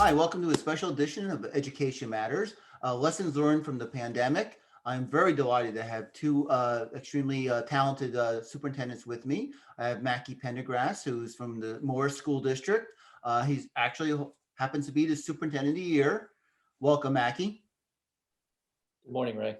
Hi, welcome to a special edition of Education Matters, lessons learned from the pandemic. I'm very delighted to have two extremely talented superintendents with me. I have Mackey Pendergrast, who's from the Morris School District. He's actually happens to be the superintendent of the year. Welcome, Mackey. Good morning, Ray.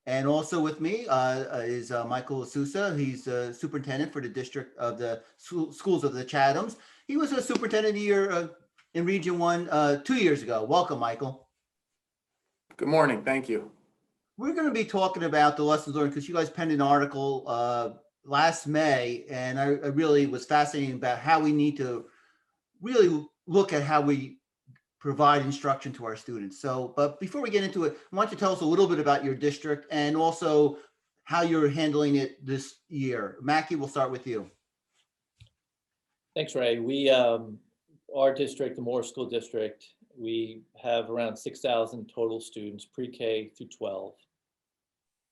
And also with me is Michael LaSusa. He's the superintendent for the district of the schools of the Chathams. He was a superintendent of the year in Region 1 2 years ago. Welcome, Michael. Good morning. Thank you. We're going to be talking about the lessons learned because you guys penned an article last May, and I really was fascinated about how we need to really look at how we provide instruction to our students. So, but before we get into it, I want you to tell us a little bit about your district and also how you're handling it this year. Mackey, we'll start with you. Thanks, Ray. We, our district, the Morris School District, we have around 6,000 total students, pre-K through 12.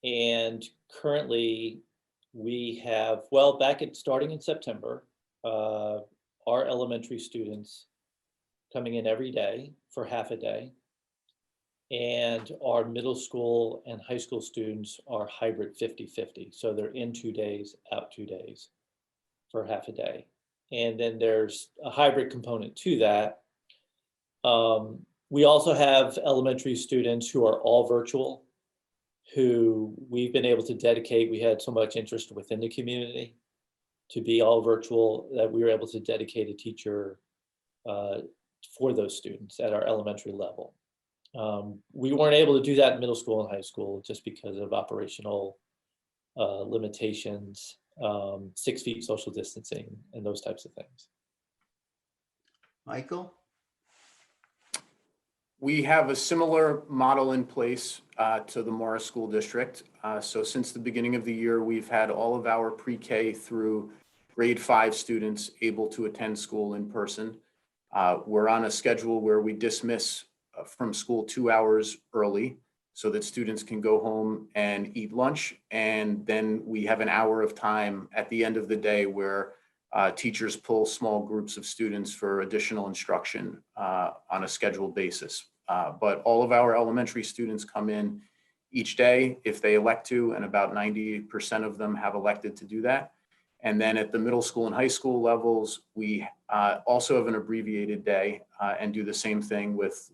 And currently we have, well, starting in September, our elementary students coming in every day for half a day. And our middle school and high school students are hybrid 50-50. So they're in 2 days, out 2 days for half a day. And then there's a hybrid component to that. We also have elementary students who are all virtual, who we've been able to dedicate. We had so much interest within the community to be all virtual that we were able to dedicate a teacher for those students at our elementary level. We weren't able to do that in middle school and high school just because of operational limitations, 6 feet social distancing, and those types of things. Michael? We have a similar model in place to the Morris School District. So since the beginning of the year, we've had all of our pre-K through grade 5 students able to attend school in person. We're on a schedule where we dismiss from school 2 hours early so that students can go home and eat lunch. And then we have an hour of time at the end of the day where teachers pull small groups of students for additional instruction on a scheduled basis. But all of our elementary students come in each day if they elect to, and about 90% of them have elected to do that. And then at the middle school and high school levels, we also have an abbreviated day and do the same thing with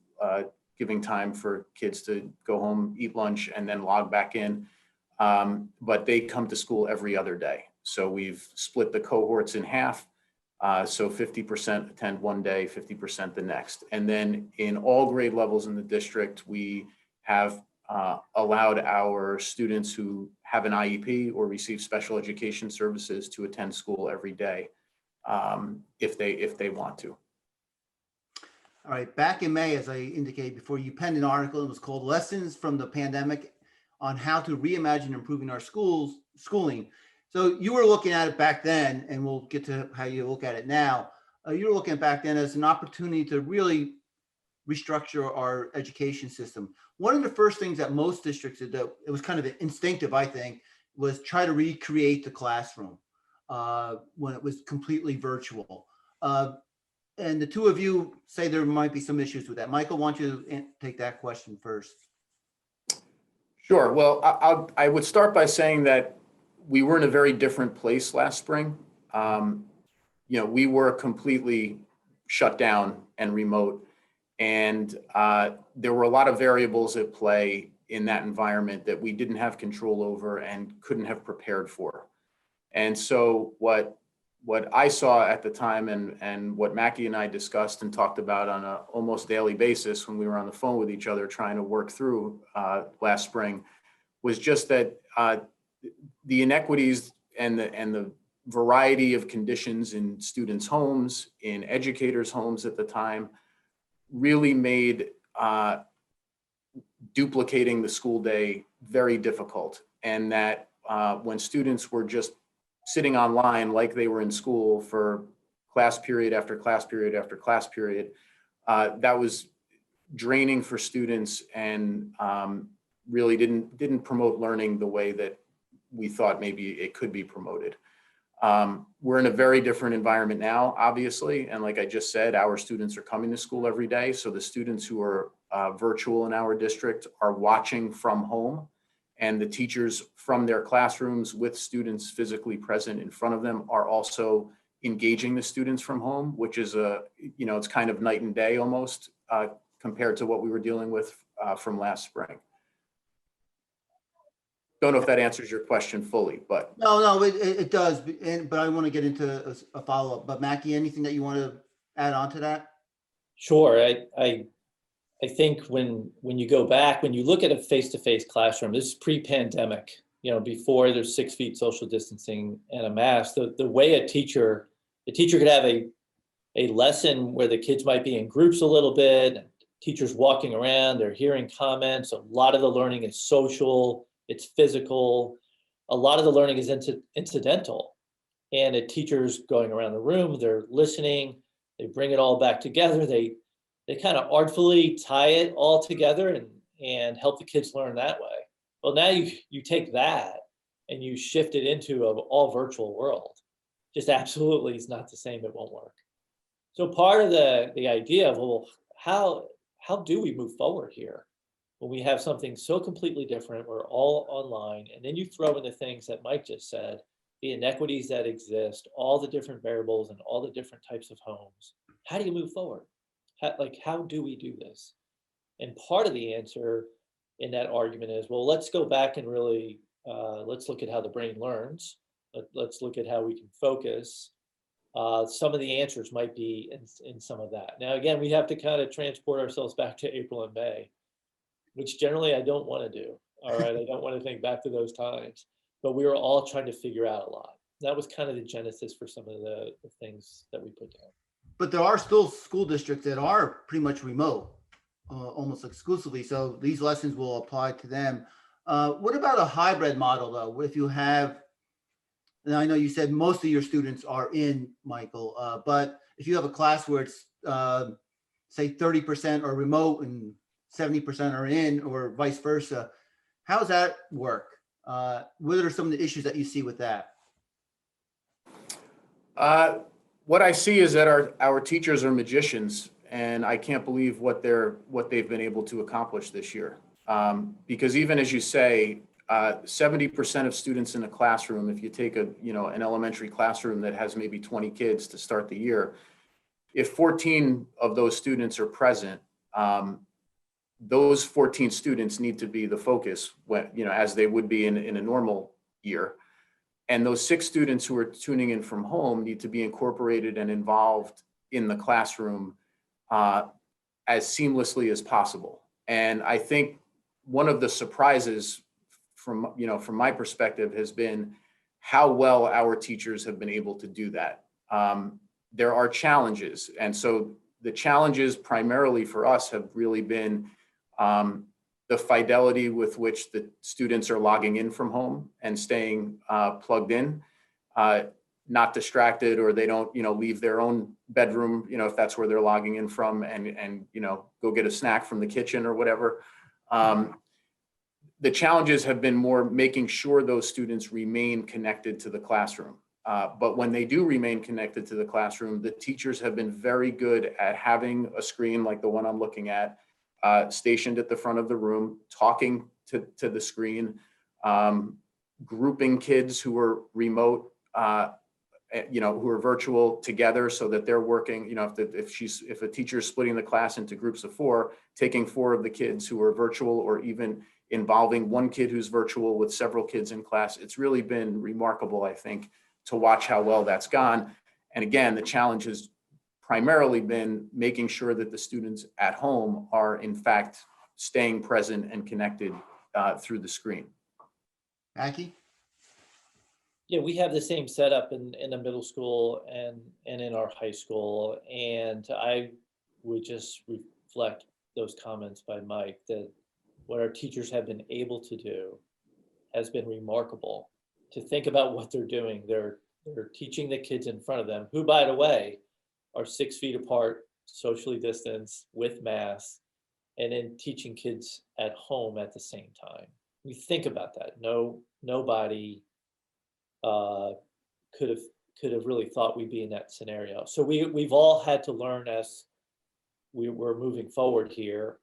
giving time for kids to go home, eat lunch, and then log back in. But they come to school every other day. So we've split the cohorts in half. So 50% attend one day, 50% the next. And then in all grade levels in the district, we have allowed our students who have an IEP or receive special education services to attend school every day if they want to. All right, back in May, as I indicated before, you penned an article. It was called Lessons from the Pandemic on How to Reimagine Improving Our Schooling. So you were looking at it back then, and we'll get to how you look at it now. You were looking at back then as an opportunity to really restructure our education system. One of the first things that most districts did, that it was kind of instinctive, I think, was try to recreate the classroom when it was completely virtual. And the two of you say there might be some issues with that. Michael, why don't you take that question first? Sure. Well, I would start by saying that we were in a very different place last spring. We were completely shut down and remote. And there were a lot of variables at play in that environment that we didn't have control over and couldn't have prepared for. And so what I saw at the time and what Mackey and I discussed and talked about on an almost daily basis when we were on the phone with each other trying to work through last spring was just that the inequities and the variety of conditions in students' homes, in educators' homes at the time, really made duplicating the school day very difficult. And that when students were just sitting online like they were in school for class period after class period after class period, that was draining for students and really didn't promote learning the way that we thought maybe it could be promoted. We're in a very different environment now, obviously. And like I just said, our students are coming to school every day. So the students who are virtual in our district are watching from home. And the teachers from their classrooms with students physically present in front of them are also engaging the students from home, which is it's kind of night and day almost compared to what we were dealing with from last spring. Don't know if that answers your question fully, but. No, it does. But I want to get into a follow-up. But Mackey, anything that you want to add on to that? Sure. I think when you go back, when you look at a face-to-face classroom, this is pre-pandemic, before there's 6 feet social distancing and a mask, the way a teacher could have a lesson where the kids might be in groups a little bit, teachers walking around, they're hearing comments. A lot of the learning is social, it's physical. A lot of the learning is incidental. And a teacher's going around the room, they're listening, they bring it all back together. They kind of artfully tie it all together and help the kids learn that way. Well, now you take that and you shift it into an all virtual world. Just absolutely is not the same, it won't work. So part of the idea of, well, how do we move forward here when we have something so completely different, we're all online, and then you throw in the things that Mike just said, the inequities that exist, all the different variables and all the different types of homes. How do you move forward? How do we do this? And part of the answer in that argument is, well, let's go back and really, let's look at how the brain learns. Let's look at how we can focus. Some of the answers might be in some of that. Now, again, we have to kind of transport ourselves back to April and May, which generally I don't want to do. All right, I don't want to think back to those times, but we were all trying to figure out a lot. That was kind of the genesis for some of the things that we put down. But there are still school districts that are pretty much remote, almost exclusively. So these lessons will apply to them. What about a hybrid model, though? If you have, and I know you said most of your students are in, Michael, but if you have a class where it's, say, 30% are remote and 70% are in, or vice versa, how does that work? What are some of the issues that you see with that? What I see is that our teachers are magicians, and I can't believe what they've been able to accomplish this year. Because even as you say, 70% of students in a classroom, if you take an elementary classroom that has maybe 20 kids to start the year, if 14 of those students are present, those 14 students need to be the focus when, as they would be in a normal year. And those 6 students who are tuning in from home need to be incorporated and involved in the classroom as seamlessly as possible. And I think one of the surprises from my perspective has been how well our teachers have been able to do that. There are challenges. And so the challenges primarily for us have really been the fidelity with which the students are logging in from home and staying plugged in, not distracted, or they don't, leave their own bedroom, if that's where they're logging in from, and go get a snack from the kitchen or whatever. The challenges have been more making sure those students remain connected to the classroom. But when they do remain connected to the classroom, the teachers have been very good at having a screen like the one I'm looking at, stationed at the front of the room, talking to the screen, grouping kids who are remote, who are virtual together so that they're working, if a teacher's splitting the class into groups of 4, taking 4 of the kids who are virtual, or even involving one kid who's virtual with several kids in class. It's really been remarkable, I think, to watch how well that's gone. And again, the challenge has primarily been making sure that the students at home are in fact staying present and connected through the screen. Mackey? Yeah, we have the same setup in the middle school and in our high school. And I would just reflect those comments by Mike that what our teachers have been able to do has been remarkable. To think about what they're doing, they're teaching the kids in front of them, who, by the way, are 6 feet apart, socially distanced, with masks, and then teaching kids at home at the same time. We think about that. Nobody could have really thought we'd be in that scenario. So we've all had to learn as we were moving forward here,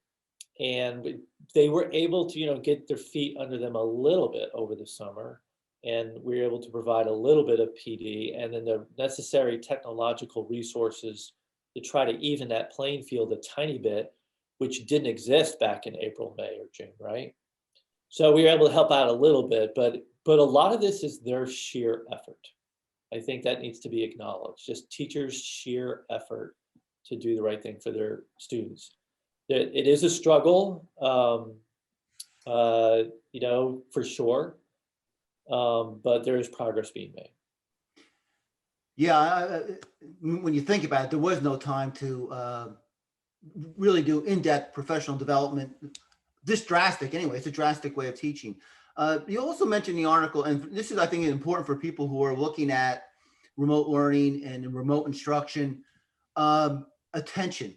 and they were able to, get their feet under them a little bit over the summer, and we were able to provide a little bit of PD and then the necessary technological resources to try to even that playing field a tiny bit, which didn't exist back in April, May, or June, right? So we were able to help out a little bit, but a lot of this is their sheer effort. I think that needs to be acknowledged, just teachers' sheer effort to do the right thing for their students. It is a struggle, for sure, but there is progress being made. Yeah, when you think about it, there was no time to really do in-depth professional development. This drastic, anyway, it's a drastic way of teaching. You also mentioned the article, and this is, I think, important for people who are looking at remote learning and remote instruction, attention,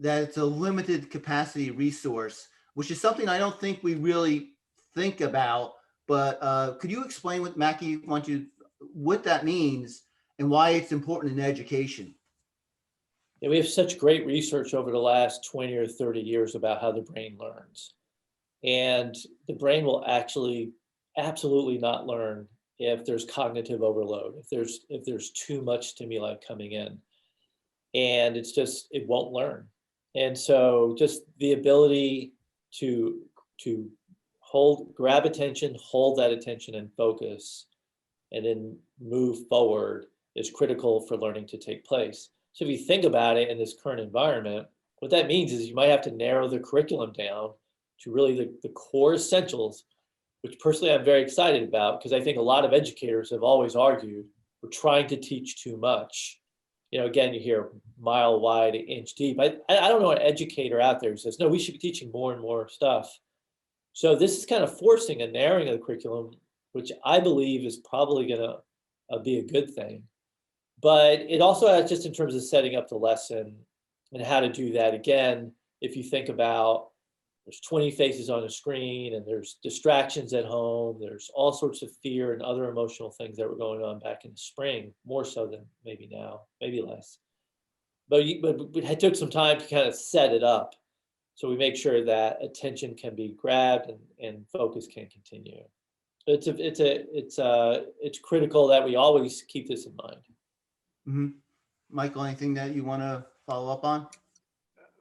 that it's a limited capacity resource, which is something I don't think we really think about. But could you explain what Mackey what that means and why it's important in education? Yeah, we have such great research over the last 20 or 30 years about how the brain learns. And the brain will actually absolutely not learn if there's cognitive overload, if there's too much stimuli coming in. And it won't learn. And so just the ability to grab attention, hold that attention and focus, and then move forward is critical for learning to take place. So if you think about it in this current environment, what that means is you might have to narrow the curriculum down to really the core essentials, which personally I'm very excited about, because I think a lot of educators have always argued we're trying to teach too much. Again, you hear mile wide, inch deep. I don't know an educator out there who says, no, we should be teaching more and more stuff. So this is kind of forcing a narrowing of the curriculum, which I believe is probably going to be a good thing. But it also has, just in terms of setting up the lesson and how to do that, again, if you think about there's 20 faces on a screen and there's distractions at home, there's all sorts of fear and other emotional things that were going on back in the spring, more so than maybe now, maybe less. But it took some time to kind of set it up so we make sure that attention can be grabbed and focus can continue. It's critical that we always keep this in mind. Mm-hmm. Michael, anything that you want to follow up on?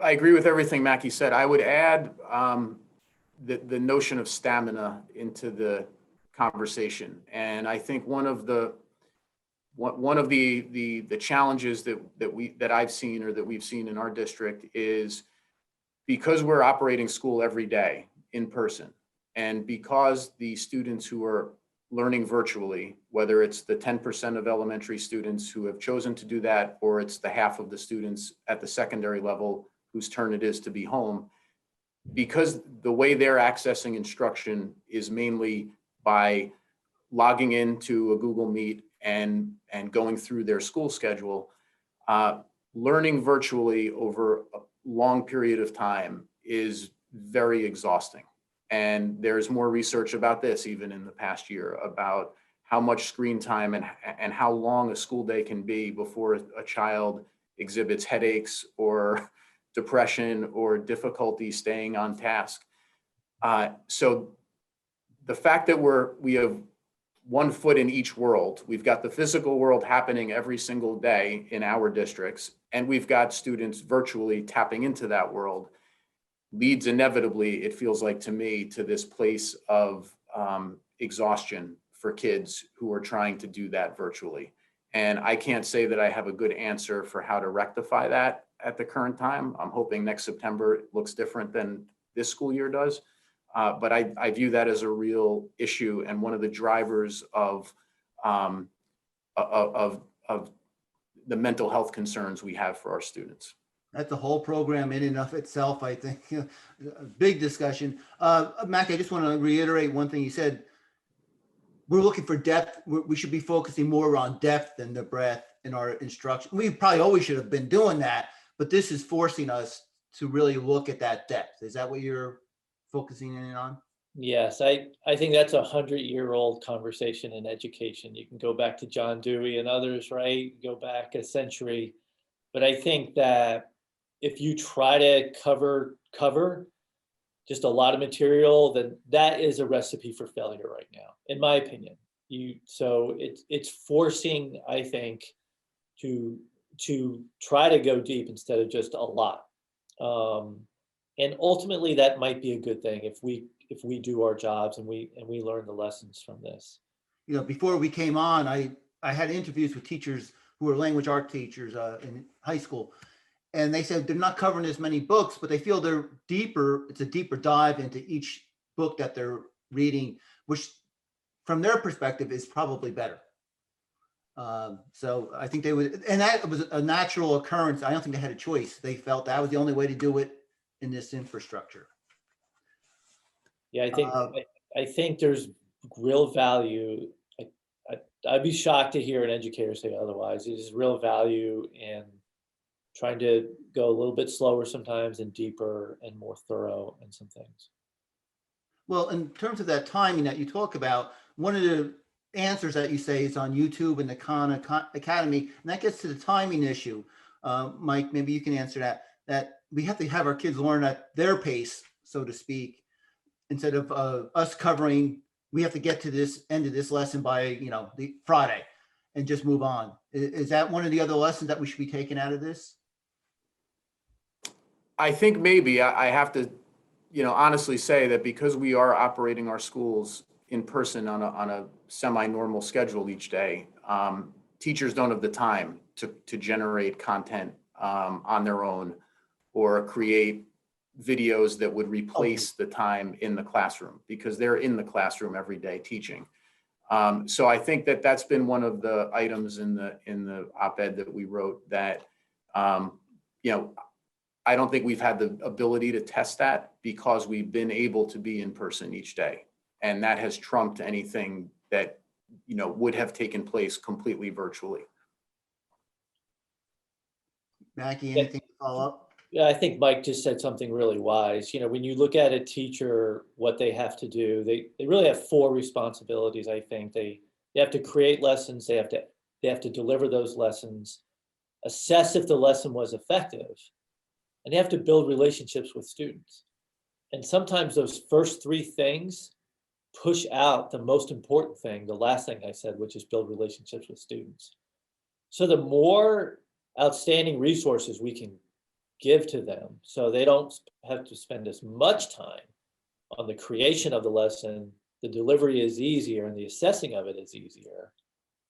I agree with everything Mackey said. I would add the notion of stamina into the conversation. And I think one of the challenges that I've seen or that we've seen in our district is because we're operating school every day in person, and because the students who are learning virtually, whether it's the 10% of elementary students who have chosen to do that, or it's the half of the students at the secondary level whose turn it is to be home, because the way they're accessing instruction is mainly by logging into a Google Meet and going through their school schedule, learning virtually over a long period of time is very exhausting. And there's more research about this even in the past year about how much screen time and how long a school day can be before a child exhibits headaches or depression or difficulty staying on task. So the fact that we have one foot in each world, we've got the physical world happening every single day in our districts, and we've got students virtually tapping into that world, leads inevitably, it feels like to me, to this place of exhaustion for kids who are trying to do that virtually. And I can't say that I have a good answer for how to rectify that at the current time. I'm hoping next September it looks different than this school year does. But I view that as a real issue and one of the drivers of the mental health concerns we have for our students. That's the whole program in and of itself, I think. A big discussion. Mac, I just want to reiterate one thing you said. We're looking for depth. We should be focusing more on depth than the breadth in our instruction. We probably always should have been doing that, but this is forcing us to really look at that depth. Is that what you're focusing in on? Yes, I think that's a 100-year-old conversation in education. You can go back to John Dewey and others, right? Go back a century. But I think that if you try to cover just a lot of material, then that is a recipe for failure right now, in my opinion. So it's forcing, I think, to try to go deep instead of just a lot. And ultimately, that might be a good thing if we do our jobs and we learn the lessons from this. You know, before we came on, I had interviews with teachers who were language art teachers in high school, and they said they're not covering as many books, but they feel they're deeper. It's a deeper dive into each book that they're reading, which from their perspective is probably better. So I think they would, and that was a natural occurrence. I don't think they had a choice. They felt that was the only way to do it in this infrastructure. Yeah, I think there's real value. I'd be shocked to hear an educator say otherwise. There's real value in trying to go a little bit slower sometimes and deeper and more thorough in some things. Well, in terms of that timing that you talk about, one of the answers that you say is on YouTube and the Khan Academy, and that gets to the timing issue. Mike, maybe you can answer that we have to have our kids learn at their pace, so to speak, instead of us covering, we have to get to this end of this lesson by, the Friday and just move on. Is that one of the other lessons that we should be taking out of this? I think maybe I have to, honestly say that because we are operating our schools in person on a semi-normal schedule each day, teachers don't have the time to generate content on their own or create videos that would replace the time in the classroom because they're in the classroom every day teaching. So I think that that's been one of the items in the op-ed that we wrote that, I don't think we've had the ability to test that because we've been able to be in person each day. And that has trumped anything that, would have taken place completely virtually. Mackey, anything to follow up? Yeah, I think Mike just said something really wise. When you look at a teacher, what they have to do, they really have 4 responsibilities. I think they have to create lessons. They have to deliver those lessons, assess if the lesson was effective, and they have to build relationships with students. And sometimes those first 3 things push out the most important thing, the last thing I said, which is build relationships with students. So the more outstanding resources we can give to them so they don't have to spend as much time on the creation of the lesson, the delivery is easier and the assessing of it is easier,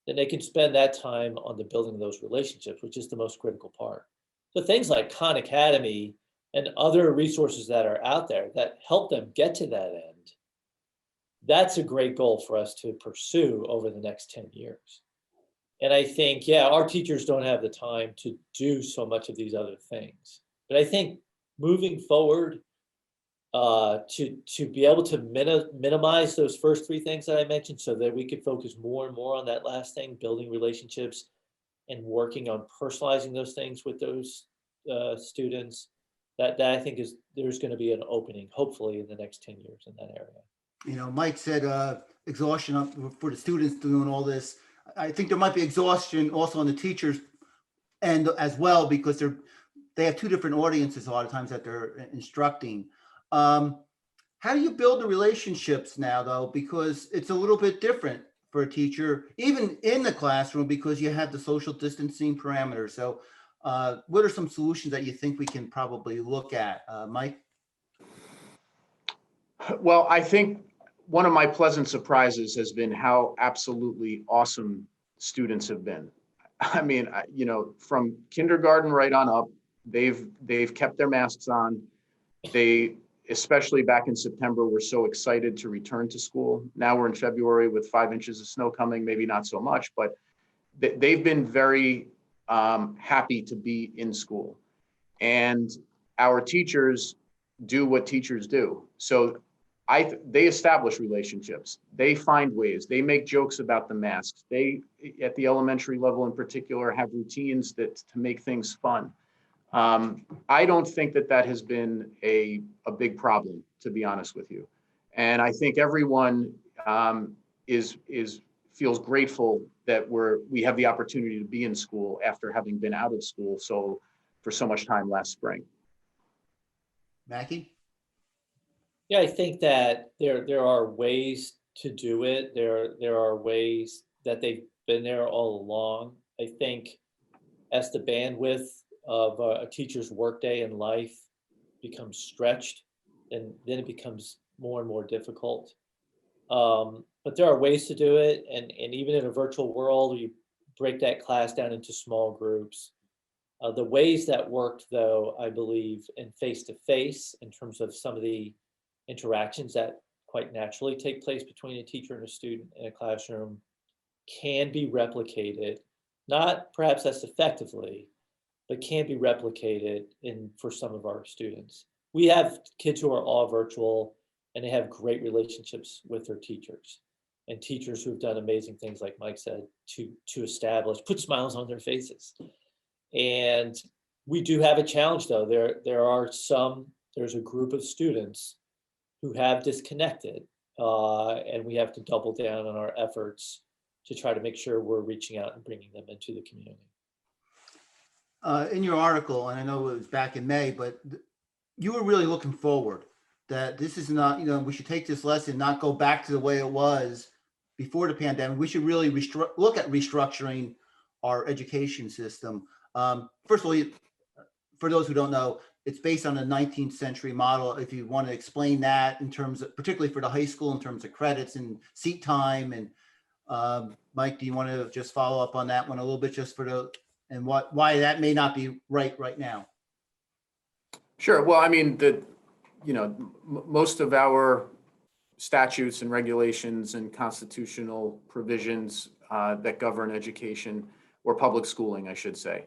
then they can spend that time on the building of those relationships, which is the most critical part. So things like Khan Academy and other resources that are out there that help them get to that end, that's a great goal for us to pursue over the next 10 years. And I think, our teachers don't have the time to do so much of these other things. But I think moving forward, to be able to minimize those first 3 things that I mentioned so that we could focus more and more on that last thing, building relationships and working on personalizing those things with those students, that I think there's going to be an opening, hopefully, in the next 10 years in that area. Mike said exhaustion for the students doing all this. I think there might be exhaustion also on the teachers end as well, because they have 2 different audiences a lot of times that they're instructing. How do you build the relationships now, though? Because it's a little bit different for a teacher, even in the classroom, because you have the social distancing parameters. So what are some solutions that you think we can probably look at? Mike? Well, I think one of my pleasant surprises has been how absolutely awesome students have been. I mean, from kindergarten right on up, they've kept their masks on. They, especially back in September, were so excited to return to school. Now we're in February with 5 inches of snow coming, maybe not so much, but they've been very happy to be in school. And our teachers do what teachers do. So they establish relationships. They find ways. They make jokes about the masks. They, at the elementary level in particular, have routines to make things fun. I don't think that has been a big problem, to be honest with you. And I think everyone feels grateful that we have the opportunity to be in school after having been out of school for so much time last spring. Mackey? Yeah, I think that there are ways to do it. There are ways that they've been there all along. I think as the bandwidth of a teacher's workday in life becomes stretched, and then it becomes more and more difficult. But there are ways to do it, and even in a virtual world, you break that class down into small groups. The ways that worked, though, I believe, in face-to-face, in terms of some of the interactions that quite naturally take place between a teacher and a student in a classroom, can be replicated, not perhaps as effectively, but can be replicated for some of our students. We have kids who are all virtual, and they have great relationships with their teachers, and teachers who've done amazing things, like Mike said, to establish, put smiles on their faces. And we do have a challenge, though. There's a group of students who have disconnected, and we have to double down on our efforts to try to make sure we're reaching out and bringing them into the community. In your article, and I know it was back in May, but you were really looking forward that this is not, we should take this lesson, not go back to the way it was before the pandemic. We should really look at restructuring our education system. First of all, for those who don't know, it's based on a 19th century model. If you want to explain that in terms of, particularly for the high school, in terms of credits and seat time, and Mike, do you want to just follow up on that one a little bit, just for and why that may not be right now? Sure. Well, I mean, most of our statutes and regulations and constitutional provisions that govern education, or public schooling, I should say,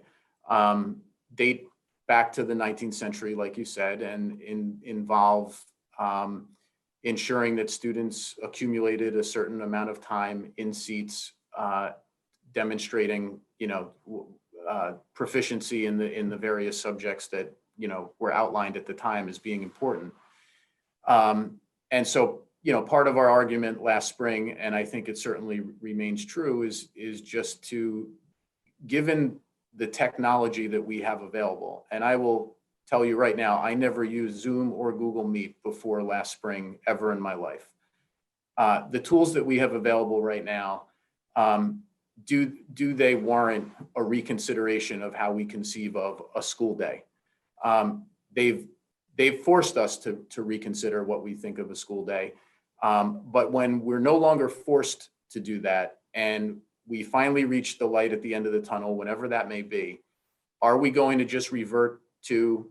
date back to the 19th century, like you said, and involve ensuring that students accumulated a certain amount of time in seats, demonstrating, proficiency in the various subjects that were outlined at the time as being important. And so, part of our argument last spring, and I think it certainly remains true, is just to, given the technology that we have available, and I will tell you right now, I never used Zoom or Google Meet before last spring ever in my life. The tools that we have available right now, do they warrant a reconsideration of how we conceive of a school day? They've forced us to reconsider what we think of a school day. But when we're no longer forced to do that, and we finally reach the light at the end of the tunnel, whenever that may be, are we going to just revert to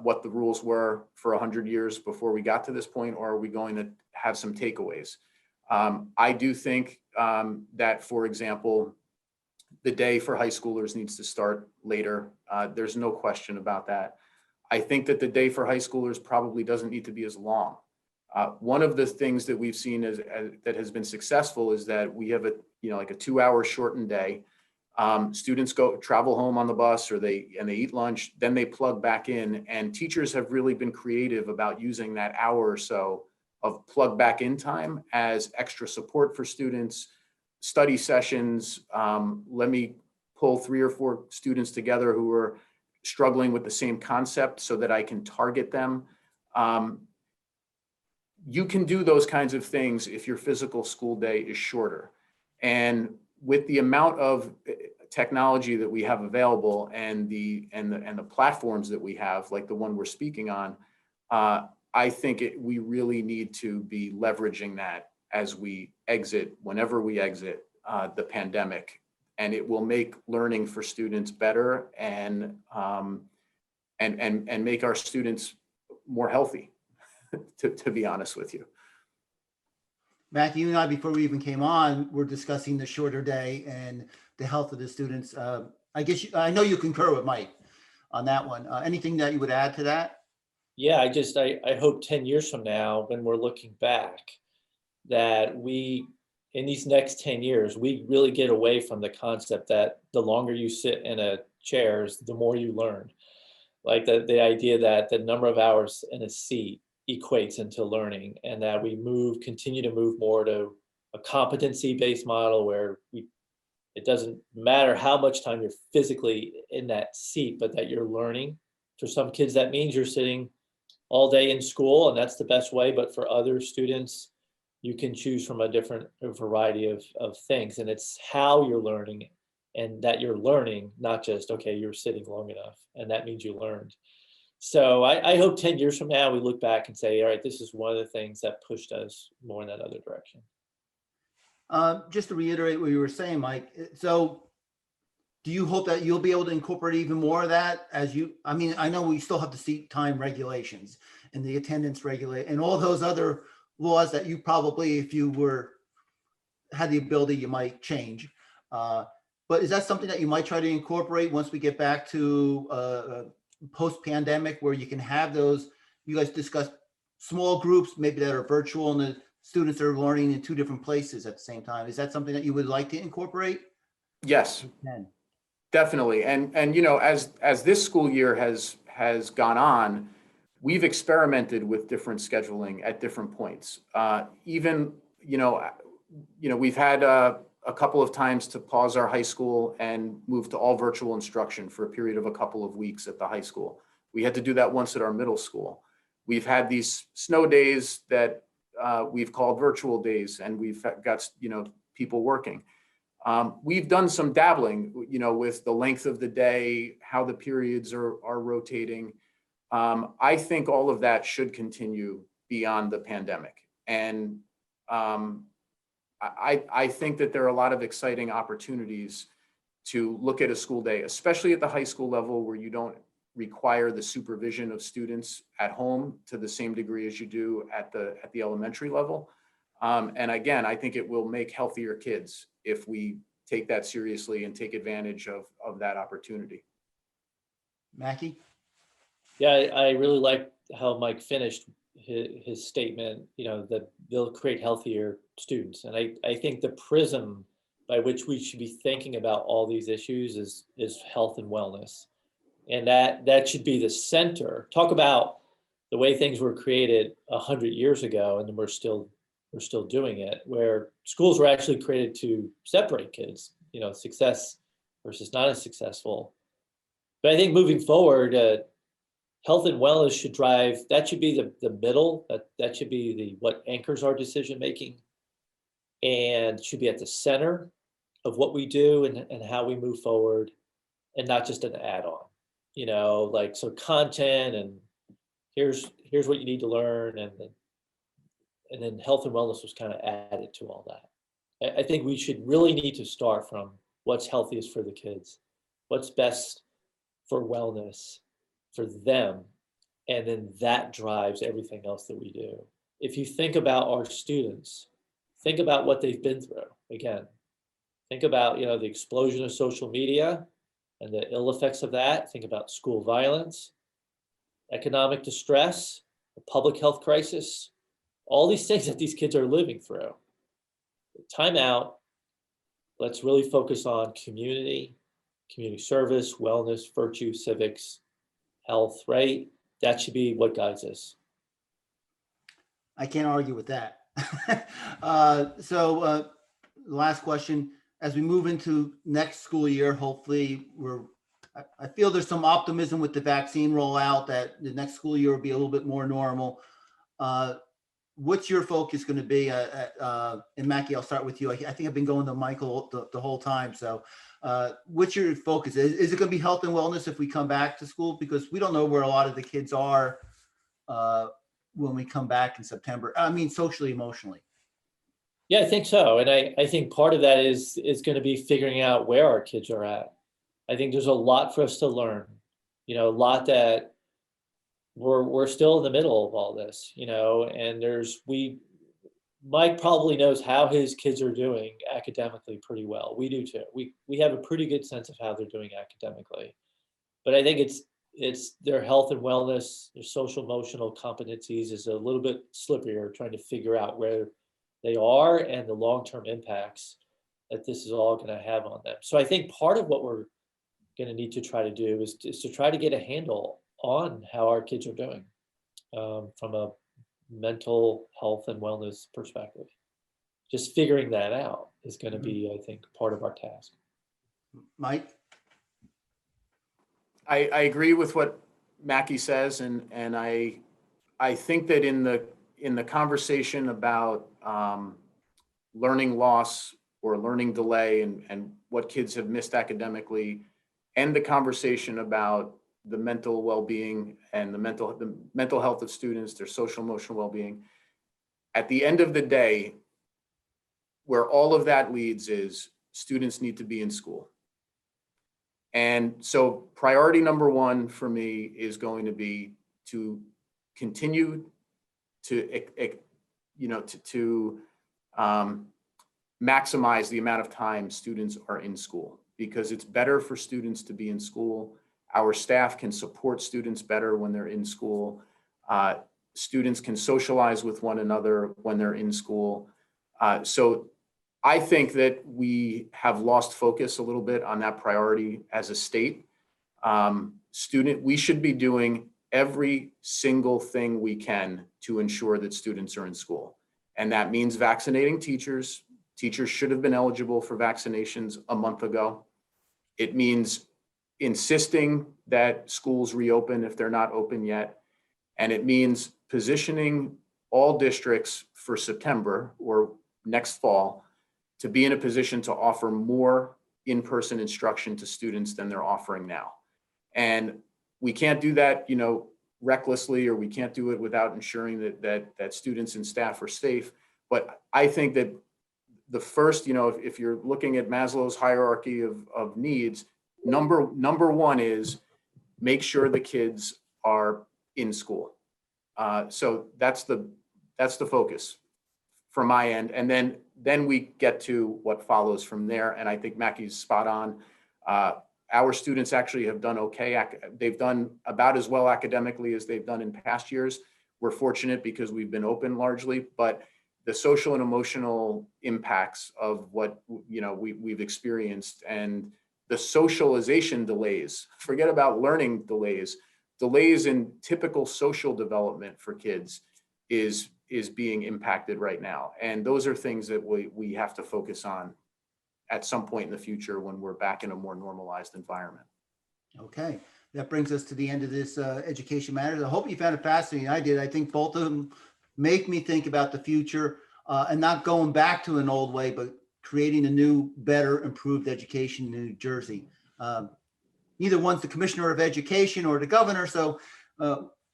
what the rules were for 100 years before we got to this point, or are we going to have some takeaways? I do think that, for example, the day for high schoolers needs to start later. There's no question about that. I think that the day for high schoolers probably doesn't need to be as long. One of the things that we've seen that has been successful is that we have like a 2-hour shortened day. Students travel home on the bus, or they eat lunch, then they plug back in, and teachers have really been creative about using that hour or so of plug back in time as extra support for students, study sessions. Let me pull 3 or 4 students together who are struggling with the same concept so that I can target them. You can do those kinds of things if your physical school day is shorter. And with the amount of technology that we have available, and the platforms that we have, like the one we're speaking on, I think we really need to be leveraging that as we exit, whenever we exit the pandemic, and it will make learning for students better, and make our students more healthy, to be honest with you. Matthew, you and I, before we even came on, we're discussing the shorter day and the health of the students. I know you concur with Mike on that one. Anything that you would add to that? Yeah, I hope 10 years from now, when we're looking back, that in these next 10 years, we really get away from the concept that the longer you sit in a chairs, the more you learn. Like the idea that the number of hours in a seat equates into learning, and that we continue to move more to a competency-based model where it doesn't matter how much time you're physically in that seat, but that you're learning. For some kids, that means you're sitting all day in school, and that's the best way. But for other students, you can choose from a variety of things. And it's how you're learning, and that you're learning, not just, okay, you're sitting long enough, and that means you learned. So I hope 10 years from now, we look back and say, all right, this is one of the things that pushed us more in that other direction. Just to reiterate what you were saying, Mike, so do you hope that you'll be able to incorporate even more of that I mean, I know we still have the seat time regulations and the attendance regulate and all those other laws that you probably, if you had the ability, you might change. But is that something that you might try to incorporate once we get back to post-pandemic, where you can have those, you guys discuss small groups, maybe that are virtual, and the students are learning in two different places at the same time? Is that something that you would like to incorporate? Yes, definitely. And as this school year has gone on, we've experimented with different scheduling at different points. Even we've had a couple of times to pause our high school and move to all virtual instruction for a period of a couple of weeks at the high school. We had to do that once at our middle school. We've had these snow days that we've called virtual days, and we've got people working. We've done some dabbling, with the length of the day, how the periods are rotating. I think all of that should continue beyond the pandemic. And I think that there are a lot of exciting opportunities to look at a school day, especially at the high school level, where you don't require the supervision of students at home to the same degree as you do at the elementary level. And again, I think it will make healthier kids if we take that seriously and take advantage of that opportunity. Mackey? Yeah, I really like how Mike finished his statement, that they'll create healthier students. And I think the prism by which we should be thinking about all these issues is health and wellness. And that should be the center. Talk about the way things were created 100 years ago, and then we're still doing it, where schools were actually created to separate kids, success versus not as successful. But I think moving forward, health and wellness should drive, that should be the middle, that should be what anchors our decision making, and should be at the center of what we do and how we move forward, and not just an add-on. So content, and here's what you need to learn, and then health and wellness was kind of added to all that. I think we should really need to start from what's healthiest for the kids, what's best for wellness for them, and then that drives everything else that we do. If you think about our students, think about what they've been through. Again, think about the explosion of social media and the ill effects of that. Think about school violence, economic distress, the public health crisis, all these things that these kids are living through. Time out. Let's really focus on community service, wellness, virtue, civics, health, right? That should be what guides us. I can't argue with that. Last question. As we move into next school year, hopefully I feel there's some optimism with the vaccine rollout that the next school year will be a little bit more normal. What's your focus going to be? And Mackey, I'll start with you. I think I've been going to Michael the whole time. So what's your focus? Is it going to be health and wellness if we come back to school? Because we don't know where a lot of the kids are when we come back in September. I mean, socially, emotionally. Yeah, I think so. And I think part of that is going to be figuring out where our kids are at. I think there's a lot for us to learn, a lot that we're still in the middle of all this, and Mike probably knows how his kids are doing academically pretty well. We do too. We have a pretty good sense of how they're doing academically, but I think it's their health and wellness, their social emotional competencies is a little bit slipperier, trying to figure out where they are and the long-term impacts that this is all going to have on them. So I think part of what we're going to need to try to do is to try to get a handle on how our kids are doing from a mental health and wellness perspective. Just figuring that out is going to be, I think, part of our task. Mike? I agree with what Mackey says, and I think that in the conversation about learning loss or learning delay and what kids have missed academically, and the conversation about the mental well-being and the mental health of students, their social emotional well-being, at the end of the day, where all of that leads is students need to be in school. And so priority number one for me is going to be to continue to, maximize the amount of time students are in school, because it's better for students to be in school. Our staff can support students better when they're in school. Students can socialize with one another when they're in school. So I think that we have lost focus a little bit on that priority as a state. We should be doing every single thing we can to ensure that students are in school. And that means vaccinating teachers. Teachers should have been eligible for vaccinations a month ago. It means insisting that schools reopen if they're not open yet. And it means positioning all districts for September or next fall to be in a position to offer more in-person instruction to students than they're offering now. And we can't do that, recklessly, or we can't do it without ensuring that students and staff are safe. But I think that the first, if you're looking at Maslow's hierarchy of needs, number one is make sure the kids are in school. So that's the focus from my end. And then we get to what follows from there. And I think Mackey's spot on. Our students actually have done okay. They've done about as well academically as they've done in past years. We're fortunate because we've been open largely, but the social and emotional impacts of what we've experienced, and the socialization delays, forget about learning delays in typical social development for kids is being impacted right now. And those are things that we have to focus on at some point in the future when we're back in a more normalized environment. Okay, that brings us to the end of this Education Matters. I hope you found it fascinating. I did. I think both of them make me think about the future and not going back to an old way, but creating a new, better, improved education in New Jersey. Neither one's the commissioner of education or the governor, so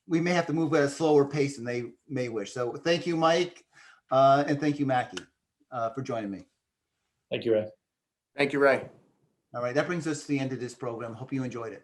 we may have to move at a slower pace than they may wish. So thank you, Mike, and thank you, Mackey, for joining me. Thank you, Ray. Thank you, Ray. All right, that brings us to the end of this program. Hope you enjoyed it.